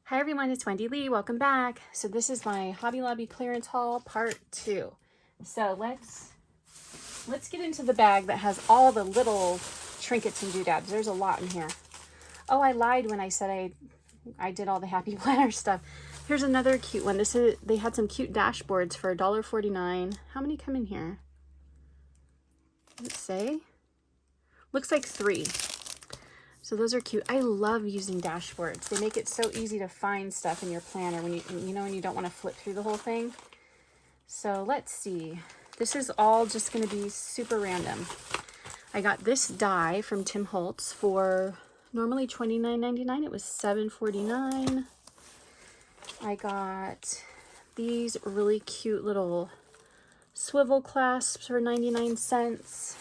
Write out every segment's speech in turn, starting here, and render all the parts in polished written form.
Hi everyone, it's Wendy Lee. Welcome back. So this is my Hobby Lobby clearance haul part 2. So let's get into the bag that has all the little trinkets and doodads. There's a lot in here. Oh, I lied when I said I did all the Happy Planner stuff. Here's another cute one. They had some cute dashboards for $1.49. How many come in here? Does it say? Looks like 3. So those are cute. I love using dashboards. They make it so easy to find stuff in your planner when when you don't want to flip through the whole thing. So let's see. This is all just going to be super random. I got this die from Tim Holtz for normally $29.99. It was $7.49. I got these really cute little swivel clasps for 99 cents.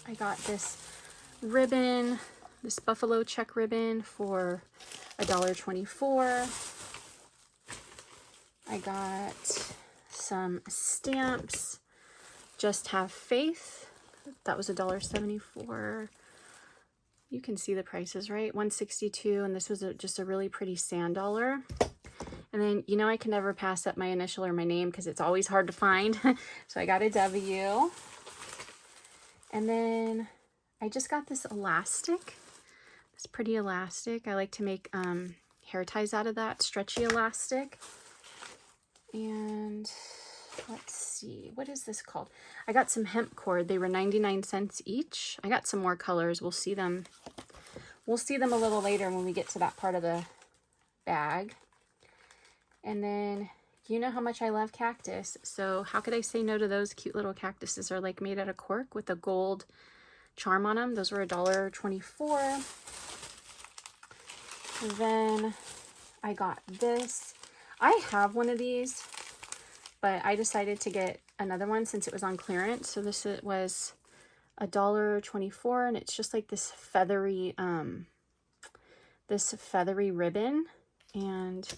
I got this ribbon, this buffalo check ribbon for $1.24. I got some stamps, Just Have Faith. That was $1.74. You can see the prices, right? $1.62, and this was just a really pretty sand dollar. And then, I can never pass up my initial or my name because it's always hard to find. So I got a W. And then I just got this elastic. This pretty elastic. I like to make hair ties out of that stretchy elastic. And let's see, what is this called? I got some hemp cord. They were 99 cents each. I got some more colors. We'll see them a little later when we get to that part of the bag. And then you know how much I love cactus, so how could I say no to those cute little cactuses? They're like made out of cork with a gold charm on them. Those were $1.24. And then I got this. I have one of these, but I decided to get another one since it was on clearance. So this was $1.24, and it's just like this feathery ribbon, and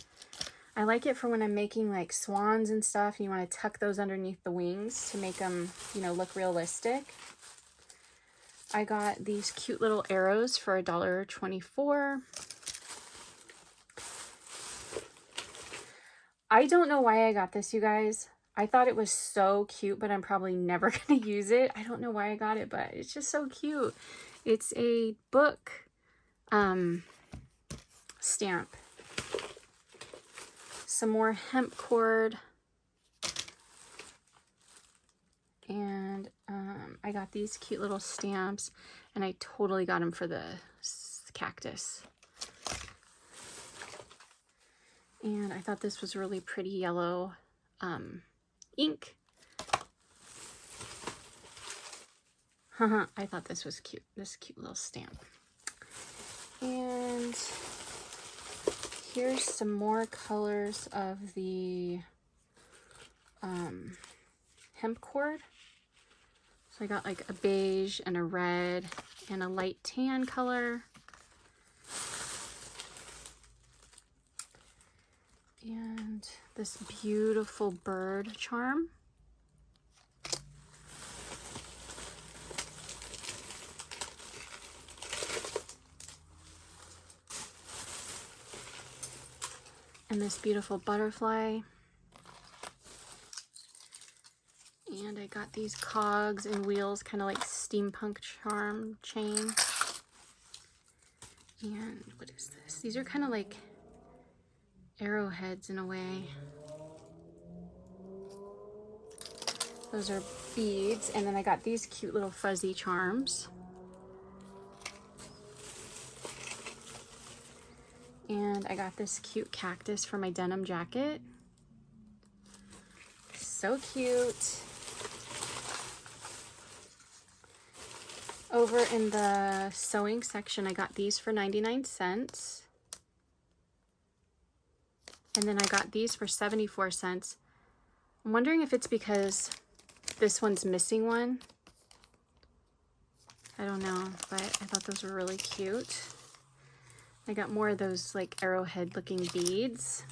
I like it for when I'm making like swans and stuff, and you want to tuck those underneath the wings to make them, look realistic. I got these cute little arrows for $1.24. I don't know why I got this, you guys. I thought it was so cute, but I'm probably never going to use it. I don't know why I got it, but it's just so cute. It's a book stamp. Some more hemp cord. And I got these cute little stamps, and I totally got them for the cactus. And I thought this was really pretty yellow ink. I thought this was cute, this cute little stamp. And here's some more colors of the hemp cord. So I got like a beige and a red and a light tan color. And this beautiful bird charm. And this beautiful butterfly. And I got these cogs and wheels, kind of like steampunk charm chain. And what is this? These are kind of like arrowheads in a way. Those are beads. And then I got these cute little fuzzy charms. And I got this cute cactus for my denim jacket. So cute. Over in the sewing section, I got these for 99 cents. And then I got these for 74 cents. I'm wondering if it's because this one's missing one. I don't know, but I thought those were really cute. I got more of those like arrowhead looking beads.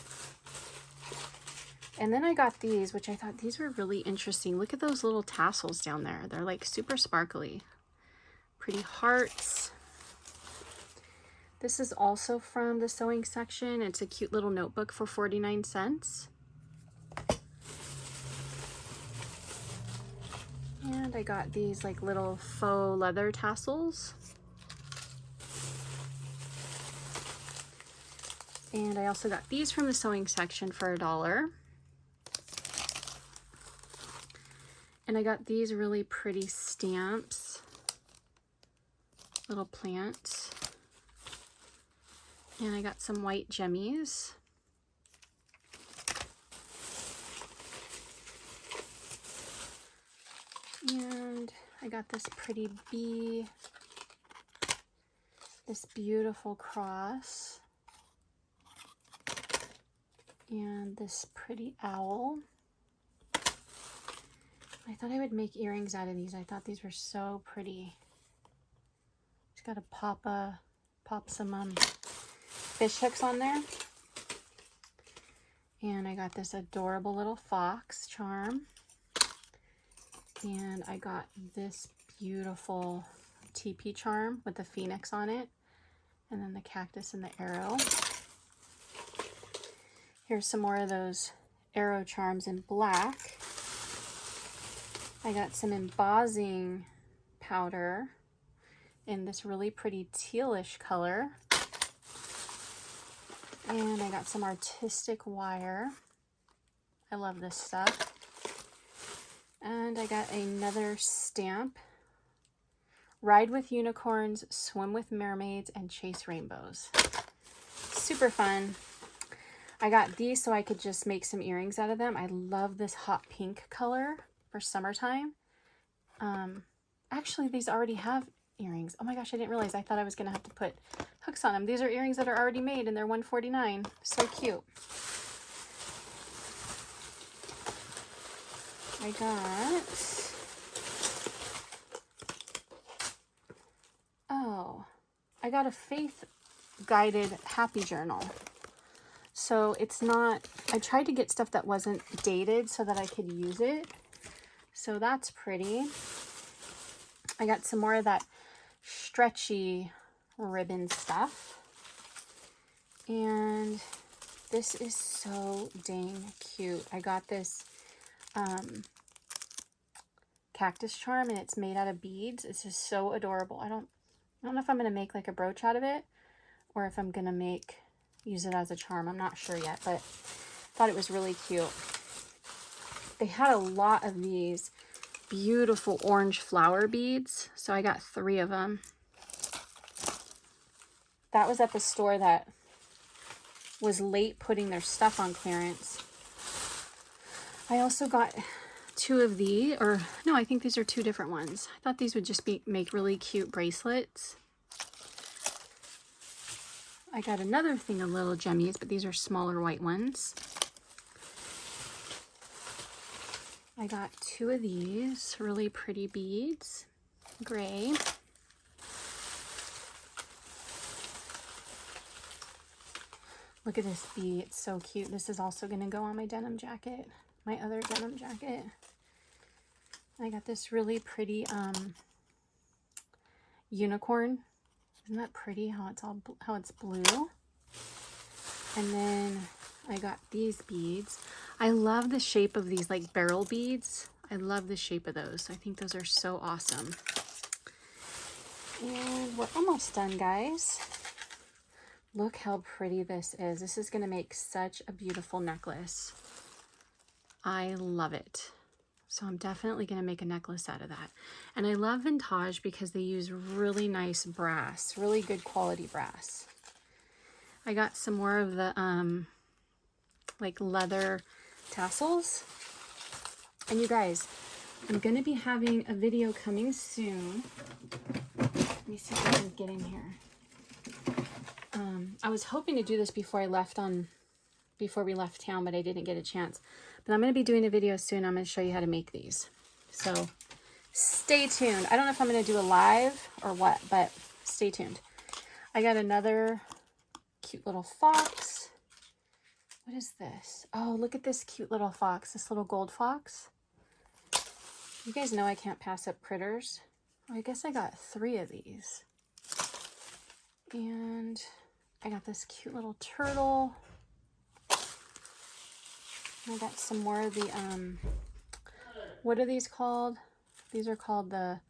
And then I got these, which I thought these were really interesting. Look at those little tassels down there. They're like super sparkly. Pretty hearts. This is also from the sewing section. It's a cute little notebook for 49 cents. And I got these like little faux leather tassels. And I also got these from the sewing section for $1. And I got these really pretty stamps, little plants. And I got some white jemmies. And I got this pretty bee, this beautiful cross, and this pretty owl. I thought I would make earrings out of these. I thought these were so pretty. Just gotta pop some fish hooks on there. And I got this adorable little fox charm. And I got this beautiful TP charm with the phoenix on it. And then the cactus and the arrow. Here's some more of those arrow charms in black. I got some embossing powder in this really pretty tealish color. And I got some artistic wire. I love this stuff. And I got another stamp. Ride with unicorns, swim with mermaids, and chase rainbows. Super fun. I got these so I could just make some earrings out of them. I love this hot pink color for summertime. Actually, these already have earrings. Oh my gosh, I didn't realize. I thought I was going to have to put hooks on them. These are earrings that are already made and they're $1.49. So cute. I got a faith guided happy journal. So it's not, I tried to get stuff that wasn't dated so that I could use it. So that's pretty. I got some more of that stretchy ribbon stuff. And this is so dang cute. I got this Cactus Charm and it's made out of beads. It's just so adorable. I don't know if I'm going to make like a brooch out of it or if I'm going to use it as a charm. I'm not sure yet, but thought it was really cute. They had a lot of these beautiful orange flower beads, so I got 3 of them. That was at the store that was late putting their stuff on clearance. I also got 2 of these, or no, I think these are 2 different ones. I thought these would just make really cute bracelets. I got another thing of little jemmies, but these are smaller white ones. I got 2 of these really pretty beads, gray. Look at this bead, it's so cute. This is also going to go on my denim jacket, my other denim jacket. I got this really pretty unicorn. Isn't that pretty how it's blue? And then I got these beads. I love the shape of these like barrel beads. I love the shape of those. I think those are so awesome. And we're almost done, guys. Look how pretty this is. This is going to make such a beautiful necklace. I love it. So I'm definitely going to make a necklace out of that. And I love Vintage because they use really nice brass, really good quality brass. I got some more of the like leather tassels. And you guys, I'm going to be having a video coming soon. Let me see if I can get in here. I was hoping to do this before we left town, but I didn't get a chance. But I'm going to be doing a video soon. I'm going to show you how to make these. So stay tuned. I don't know if I'm going to do a live or what, but stay tuned. I got another cute little fox. What is this? Oh, look at this cute little fox, this little gold fox. You guys know I can't pass up critters. Oh, I guess I got 3 of these. And I got this cute little turtle. I got some more of the, what are these called? These are called the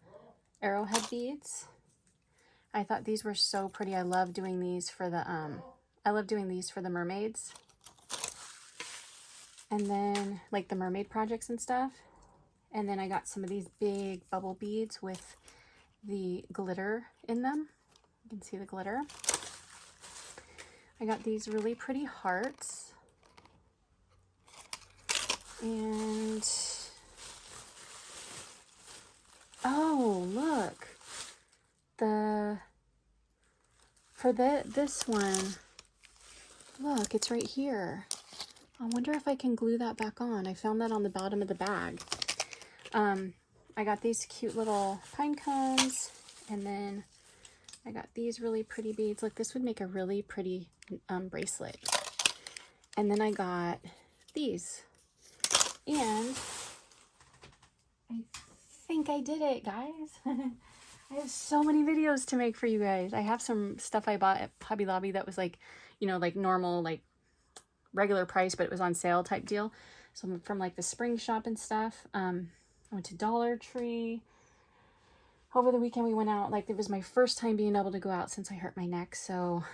Arrowhead Beads. I thought these were so pretty. I love doing these for the, mermaids. And then, like the mermaid projects and stuff. And then I got some of these big bubble beads with the glitter in them. You can see the glitter. I got these really pretty hearts. And, oh, look. This one, look, it's right here. I wonder if I can glue that back on. I found that on the bottom of the bag. I got these cute little pine cones, and then I got these really pretty beads. Look, this would make a really pretty bracelet. And then I got these. And I think I did it, guys. I have so many videos to make for you guys. I have some stuff I bought at Hobby Lobby that was like, you know, like normal, like regular price, but it was on sale type deal. So from like the spring shop and stuff. I went to Dollar Tree. Over the weekend we went out. Like, it was my first time being able to go out since I hurt my neck. So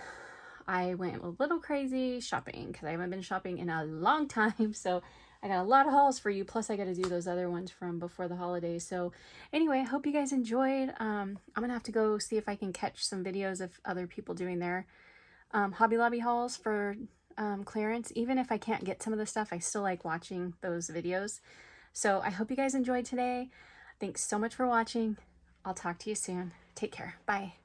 I went a little crazy shopping because I haven't been shopping in a long time. So I got a lot of hauls for you. Plus I got to do those other ones from before the holidays. So anyway, I hope you guys enjoyed. I'm going to have to go see if I can catch some videos of other people doing their Hobby Lobby hauls for clearance. Even if I can't get some of the stuff, I still like watching those videos. So I hope you guys enjoyed today. Thanks so much for watching. I'll talk to you soon. Take care. Bye.